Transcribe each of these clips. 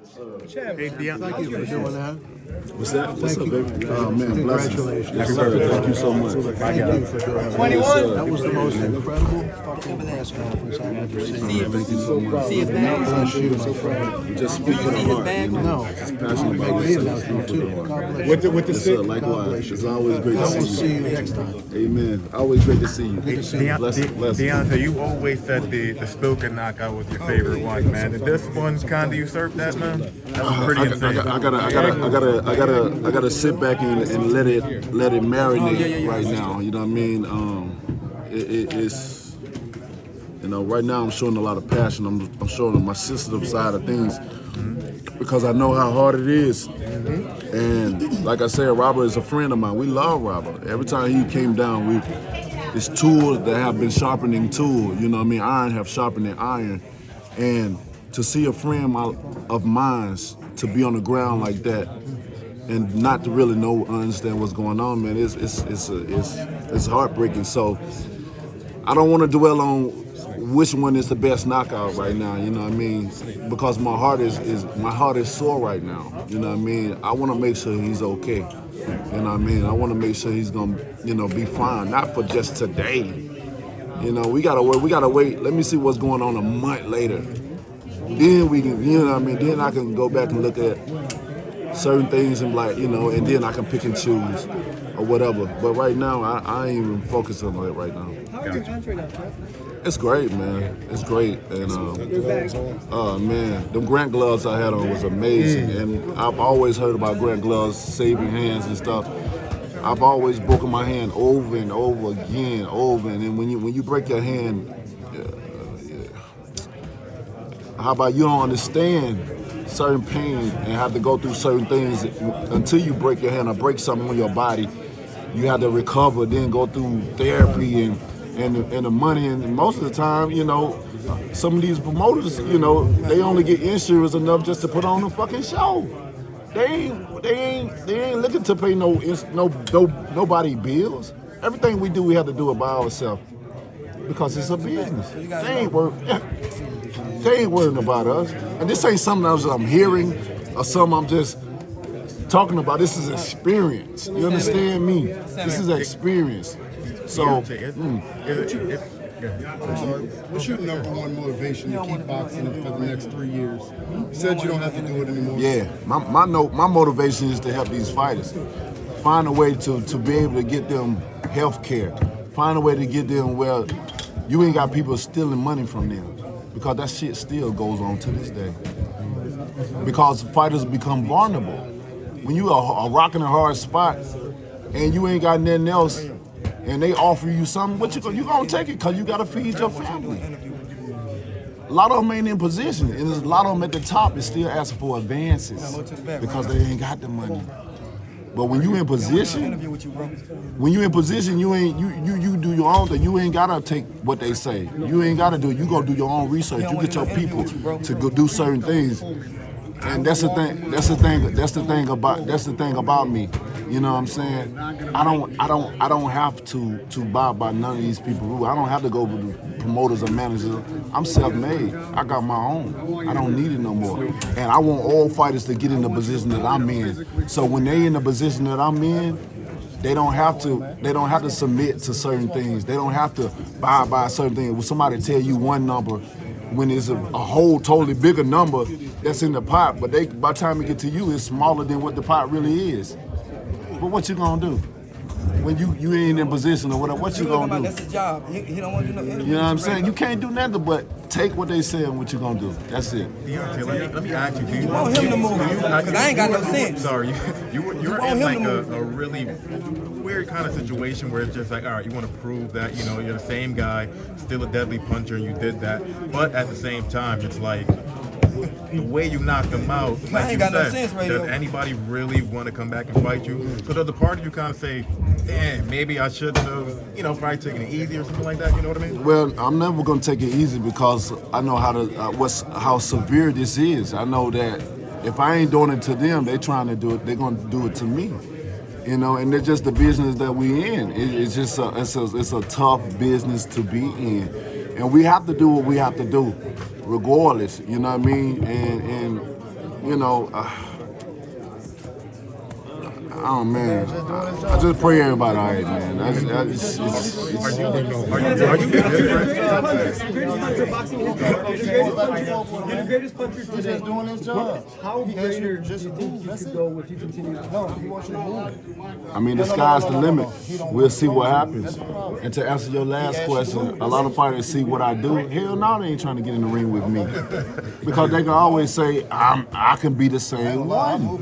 Hey, Deontay. Thank you for doing that. What's that? What's up, baby? Oh, man, Congratulations. Yes, sir. Thank you so much. Thank you for doing that. 21. That was the most incredible fucking press conference I've ever seen. Thank you so much. See his badge? Bless you, my friend. Just speak from the heart, you know. No, Just passionate make about me it. enough too. God bless With you. the Yes, stick. sir. Likewise. It's always great I to will see see you. you next time. Amen. Always great to see you. Bless you. Deontay, you always said the Stoker knockout was your favorite one, man. Did this one kind of usurp that, man? That was pretty insane. I gotta sit back and let it marinate right now. You know what I mean? It's, you know, right now I'm showing a lot of passion. I'm showing my sensitive side of things because I know how hard it is. And like I said, Robert is a friend of mine. We love Robert. Every time he came down, it's tools that have been sharpening tools. You know what I mean? Iron have sharpened iron. And to see a friend of mine to be on the ground like that and not to really understand what's going on, man, it's heartbreaking. So I don't want to dwell on which one is the best knockout right now, you know what I mean? Because my heart is sore right now, you know what I mean? I want to make sure he's okay, you know what I mean? I want to make sure he's gonna, you know, be fine, not for just today. You know, we gotta wait. Let me see what's going on a month later. Then we can, you know what I mean? Then I can go back and look at certain things and like, you know, and then I can pick and choose or whatever. But right now, I ain't even focused on it right now. How's your country now, Chuck? It's great, man. It's great. And man, them Grant gloves I had on was amazing. And I've always heard about Grant gloves saving hands and stuff. I've always broken my hand over and over again, and then when you break your hand, how about you don't understand certain pain and have to go through certain things until you break your hand or break something on your body. You have to recover, then go through therapy and the money. And most of the time, you know, some of these promoters, you know, they only get insurance enough just to put on a fucking show. They ain't looking to pay nobody bills. Everything we do, we have to do it by ourselves because it's a business. They ain't worrying about us. And this ain't something else that I'm hearing or something I'm just talking about. This is experience. You understand me? This is experience. So, What's your number one motivation to keep boxing for the next 3 years? You said you don't have to do it anymore. yeah, my motivation is to help these fighters. Find a way to be able to get them health care. Find a way to get them where you ain't got people stealing money from them. Because that shit still goes on to this day. Because fighters become vulnerable. When you are rocking a hard spot and you ain't got nothing else and they offer you something, you gonna take it because you gotta feed your family. A lot of them ain't in position, and there's a lot of them at the top is still asking for advances because they ain't got the money. But when you in position, you do your own thing. You ain't gotta take what they say. You ain't gotta do it. You go do your own research. You get your people to go do certain things. And that's the thing about me. You know what I'm saying? I don't have to buy by none of these people rules. I don't have to go with promoters or managers. I'm self-made. I got my own. I don't need it no more. And I want all fighters to get in the position that I'm in. So when they in the position that I'm in, they don't have to submit to certain things. They don't have to buy by certain things. When somebody tell you one number, when it's a whole totally bigger number that's in the pot, but by the time it get to you, it's smaller than what the pot really is. But what you gonna do? When you ain't in position or whatever, what you gonna do? That's his job. He don't want to do no interviews. You know what I'm saying? You can't do nothing but take what they say and what you gonna do. That's it. Deontay, let me ask you, do you want him to move? Because I ain't got no sense. Sorry, you're in like a really weird kind of situation where it's just like, all right, you want to prove that, you know, you're the same guy, still a deadly puncher, and you did that. But at the same time, it's like, the way you knocked them out, like you said, does anybody really want to come back and fight you? So does the part of you kind of say, damn, maybe I should have, you know, probably taken it easy or something like that, you know what I mean? Well, I'm never going to take it easy because I know how severe this is. I know that if I ain't doing it to them, they trying to do it, they're going to do it to me. You know, and it's just the business that we in. It's just it's a tough business to be in. And we have to do what we have to do, regardless, you know what I mean? And you know, oh man, I just pray everybody all right, man. Are you different? You're the greatest puncher today. He's doing his job. How greater do you think you could go if you continue to no, he wants you to move. I mean, the sky's the limit. We'll see what happens. And to answer your last question, a lot of fighters see what I do. Hell no, they ain't trying to get in the ring with me. Because they can always say, I can be the same one.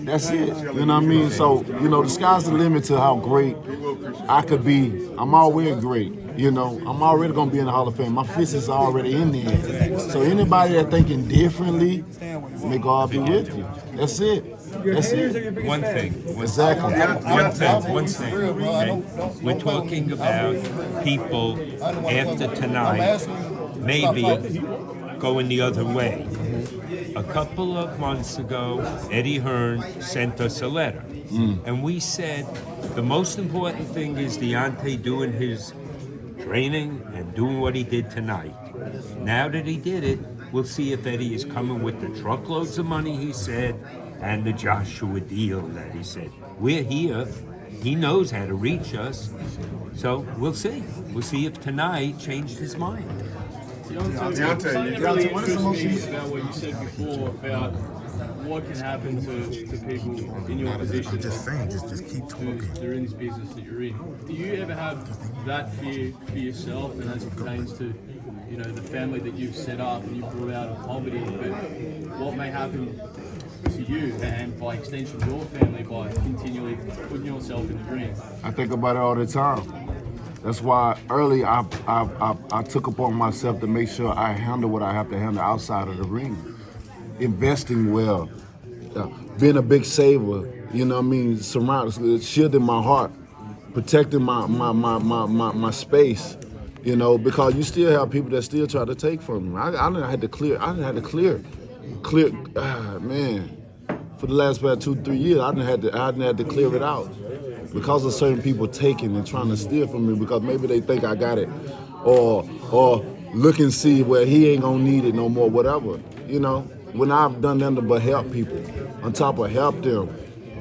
That's it. You know what I mean? So, you know, the sky's the limit to how great I could be. I'm already great. You know, I'm already going to be in the Hall of Fame. My fist is already in there. So anybody that thinking differently, may God be with you. That's it. That's it. One thing. Exactly. One thing. Okay? We're talking about people after tonight maybe going the other way. A couple of months ago, Eddie Hearn sent us a letter. And we said the most important thing is Deontay doing his training and doing what he did tonight. Now that he did it, we'll see if Eddie is coming with the truckloads of money he said and the Joshua deal that he said. We're here. He knows how to reach us. So we'll see. We'll see if tonight changed his mind. Deontay, what is the most about what you said before about what can happen to people in your position? I'm just saying, just keep talking. They're in this business that you're in. Do you ever have that fear for yourself, and as it pertains to, you know, the family that you've set up and you brought out of poverty, but what may happen to you and by extension your family by continually putting yourself in the ring? I think about it all the time. That's why early I took upon myself to make sure I handle what I have to handle outside of the ring. Investing well, being a big saver, you know what I mean, shielding my heart, protecting my space, you know, because you still have people that still try to take from me. I didn't have to clear, man, for the last about 2-3 years, I didn't have to clear it out. Because of certain people taking and trying to steal from me because maybe they think I got it, or look and see where he ain't gonna need it no more, whatever. You know, when I've done nothing but help people, on top of help them,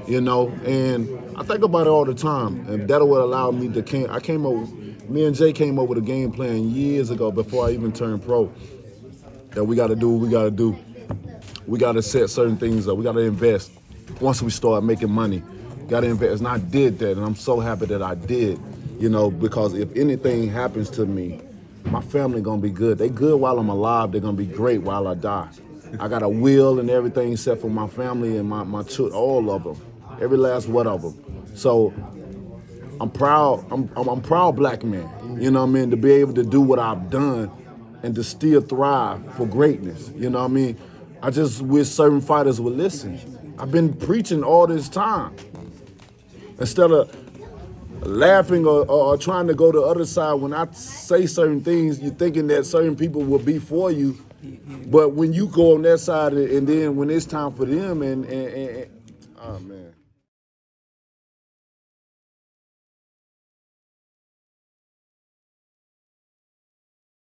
you know, and I think about it all the time, and that'll what allowed me to me and Jay came up with a game plan years ago before I even turned pro. That we gotta do what we gotta do. We gotta set certain things up. We gotta invest. Once we start making money. Got to invest, and I did that, and I'm so happy that I did, you know, because if anything happens to me, my family gonna be good. They good while I'm alive, they're gonna be great while I die. I got a will and everything set for my family and my children, all of them, every last one of them. So I'm proud, I'm proud black man, you know what I mean, to be able to do what I've done and to still thrive for greatness, you know what I mean. I just wish certain fighters would listen. I've been preaching all this time. Instead of laughing or trying to go the other side, when I say certain things, you're thinking that certain people will be for you. But when you go on that side and then when it's time for them, and oh man.